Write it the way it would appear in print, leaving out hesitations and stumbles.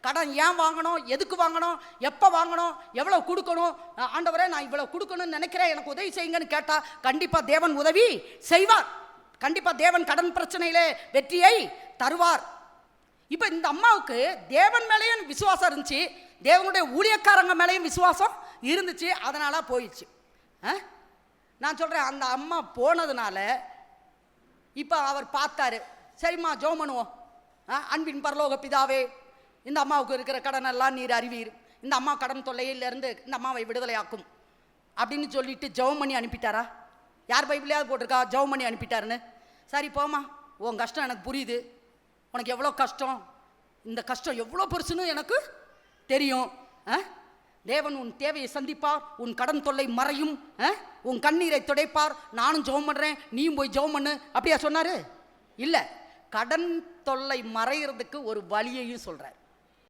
கடன் ஏன் வாங்கணும், எதுக்கு வாங்கணும், எப்போ வாங்கணும், எவ்வளோ கொடுக்கணும், ஆண்டவரே நான் இவ்வளோ கொடுக்கணும்னு நினைக்கிறேன், எனக்கு உதவி செய்யுங்கன்னு கேட்டால் கண்டிப்பாக தேவன் உதவி செய்வார். கண்டிப்பாக தேவன் கடன் பிரச்சனையிலே வெற்றியை தருவார். இப்போ இந்த அம்மாவுக்கு தேவன் மேலேயும் விசுவாசம் இருந்துச்சு, தேவனுடைய ஊழியக்காரங்க மேலேயும் விசுவாசம் இருந்துச்சு, அதனால போயிடுச்சு. நான் சொல்கிறேன், அந்த அம்மா போனதுனால இப்போ அவர் பார்த்தாரு, சரிம்மா ஜெபம் பண்ணுவோம், அன்பின் பரலோக பிதாவே, இந்த அம்மாவுக்கு இருக்கிற கடனெல்லாம் நீர் அறிவீர், இந்த அம்மா கடன் தொல்லையிலேருந்து இந்த அம்மாவை விடுதலையாக்கும் அப்படின்னு சொல்லிட்டு ஜெபம் பண்ணி அனுப்பிட்டாரா? யார் பைபிளையாவது போட்டிருக்கா ஜெபம் பண்ணி அனுப்பிட்டாருன்னு? சரி போமா, உன் கஷ்டம் எனக்கு புரியுது, உனக்கு எவ்வளோ கஷ்டம், இந்த கஷ்டம் எவ்வளோ பெருசுன்னு எனக்கு தெரியும், தேவன் உன் தேவையை சந்திப்பார், உன் கடன் தொல்லை மறையும், உன் கண்ணீரை துடைப்பார், நானும் ஜெபம் பண்ணுறேன், நீயும் போய் ஜெபம் பண்ணு அப்படியா சொன்னார்? இல்லை, கடன் தொல்லை மறைகிறதுக்கு ஒரு வழியையும் சொல்கிறார்.